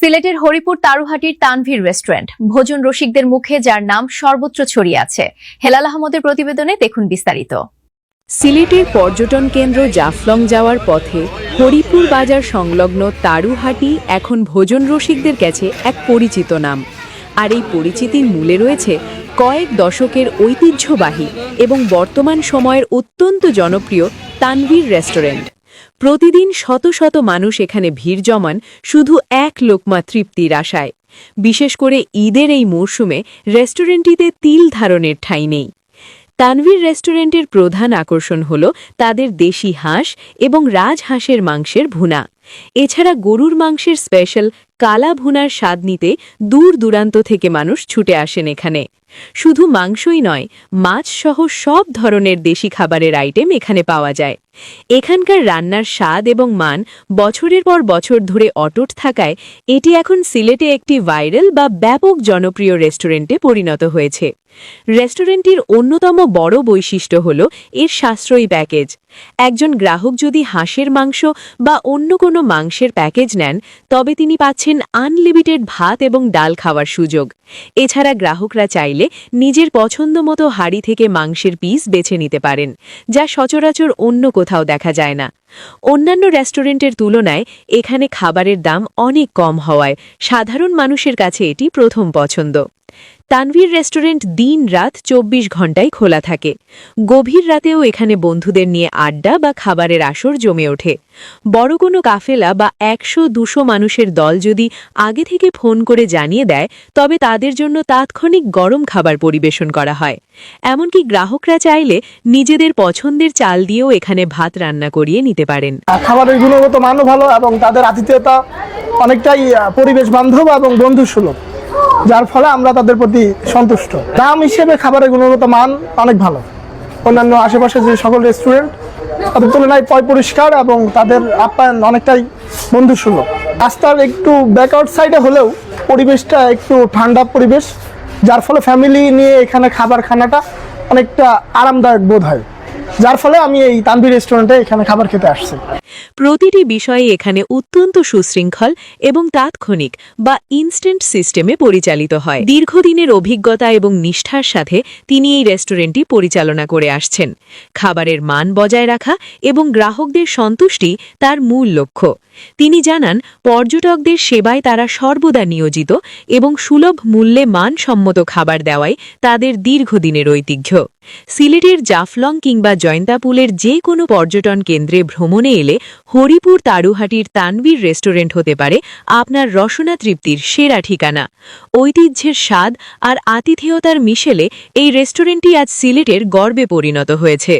সিলেটের হরিপুর তারুহাটির তানভীর রেস্টুরেন্ট ভোজন রসিকদের মুখে যার নাম সর্বত্র ছড়িয়ে আছে। হেলাল আহমদের প্রতিবেদনে দেখুন বিস্তারিত। সিলেটের পর্যটন কেন্দ্র জাফলং যাওয়ার পথে হরিপুর বাজার সংলগ্ন তারুহাটি এখন ভোজন রসিকদের কাছে এক পরিচিত নাম। আর এই পরিচিতির মূলে রয়েছে কয়েক দশকের ঐতিহ্যবাহী এবং বর্তমান সময়ের অত্যন্ত জনপ্রিয় তানভীর রেস্টুরেন্ট। প্রতিদিন শত শত মানুষ এখানে ভিড় জমান শুধু এক লোকমা তৃপ্তির আশায়। বিশেষ করে ঈদের এই মরশুমে রেস্টুরেন্টটিতে তিল ধারণের ঠাঁই নেই। তানভীর রেস্টুরেন্টের প্রধান আকর্ষণ হল তাদের দেশি হাঁস এবং রাজহাঁসের মাংসের ভুনা। এছাড়া গরুর মাংসের স্পেশাল কালা ভুনার স্বাদ নিতে দূর দূরান্ত থেকে মানুষ ছুটে আসেন এখানে। শুধু মাংসই নয়, মাছ সহ সব ধরনের দেশি খাবারের আইটেম এখানে পাওয়া যায়। এখানকার রান্নার স্বাদ এবং মান বছরের পর বছর ধরে অটুট থাকায় এটি এখন সিলেটে একটি ভাইরাল বা ব্যাপক জনপ্রিয় রেস্টুরেন্টে পরিণত হয়েছে। রেস্টুরেন্টটির অন্যতম বড় বৈশিষ্ট্য হল এর সাশ্রয়ী প্যাকেজ। একজন গ্রাহক যদি হাঁসের মাংস বা অন্য কোনো মাংসের প্যাকেজ নেন, তবে তিনি পাচ্ছেন আনলিমিটেড ভাত এবং ডাল খাওয়ার সুযোগ। এছাড়া গ্রাহকরা চাইলে নিজের পছন্দমতো হাঁড়ি থেকে মাংসের পিস বেছে নিতে পারেন, যা সচরাচর অন্য কোথাও দেখা যায় না। অন্যান্য রেস্টুরেন্টের তুলনায় এখানে খাবারের দাম অনেক কম হওয়ায় সাধারণ মানুষের কাছে এটি প্রথম পছন্দ। তানভীর রেস্টুরেন্ট দিন-রাত 24 ঘণ্টায় খোলা থাকে। গভীর রাতেও এখানে বন্ধুদের নিয়ে আড্ডা বা খাবারের আসর জমে ওঠে। বড় কোনো কাফেলা বা 100-200 মানুষের দল যদি আগে থেকে ফোন করে জানিয়ে দেয়, তবে তাদের জন্য তাৎক্ষণিক গরম খাবার পরিবেশন করা হয়। এমনকি গ্রাহকরা চাইলে নিজেদের পছন্দের চাল দিয়েও এখানে ভাত রান্না করিয়ে নিতে পারেন। খাবারের গুণগত মানও ভালো এবং তাদের আতিথেয়তা অনেকটাই পরিবেশ বান্ধব এবং বন্ধুসুলভ, যার ফলে আমরা তাদের প্রতি সন্তুষ্ট। দাম হিসেবে খাবারের গুণগত মান অনেক ভালো। অন্যান্য আশেপাশে যে সকল রেস্টুরেন্ট তাদের তুলনায় পরিষ্কার এবং তাদের আপ্যায়ন অনেকটাই বন্ধুসুলভ। রাস্তার একটু ব্যাকআউট সাইডে হলেও পরিবেশটা একটু ঠান্ডা পরিবেশ, যার ফলে ফ্যামিলি নিয়ে এখানে খানাটা অনেকটা আরামদায়ক বোধ হয়, যার ফলে আমি এই তানভীর রেস্টুরেন্টে এখানে খাবার খেতে আসছি। প্রতিটি বিষয়ে এখানে অত্যন্ত সুশৃঙ্খল এবং তাৎক্ষণিক বা ইনস্ট্যান্ট সিস্টেমে পরিচালিত হয়। দীর্ঘদিনের অভিজ্ঞতা এবং নিষ্ঠার সাথে তিনি এই রেস্টুরেন্টটি পরিচালনা করে আসছেন। খাবারের মান বজায় রাখা এবং গ্রাহকদের সন্তুষ্টি তার মূল লক্ষ্য। তিনি জানান, পর্যটকদের সেবায় তারা সর্বদা নিয়োজিত এবং সুলভ মূল্যে মানসম্মত খাবার দেওয়াই তাদের দীর্ঘদিনের ঐতিহ্য। সিলেটের জাফলং কিংবা জয়ন্তাপুলের যে কোনো পর্যটন কেন্দ্রে ভ্রমণে এলে হরিপুর তারুহাটির তানভীর রেস্টুরেন্ট হতে পারে আপনার রসনা তৃপ্তির সেরা ঠিকানা। ঐতিহ্যের স্বাদ আর আতিথেয়তার মিশেলে এই রেস্টুরেন্টটি আজ সিলেটের গর্বে পরিণত হয়েছে।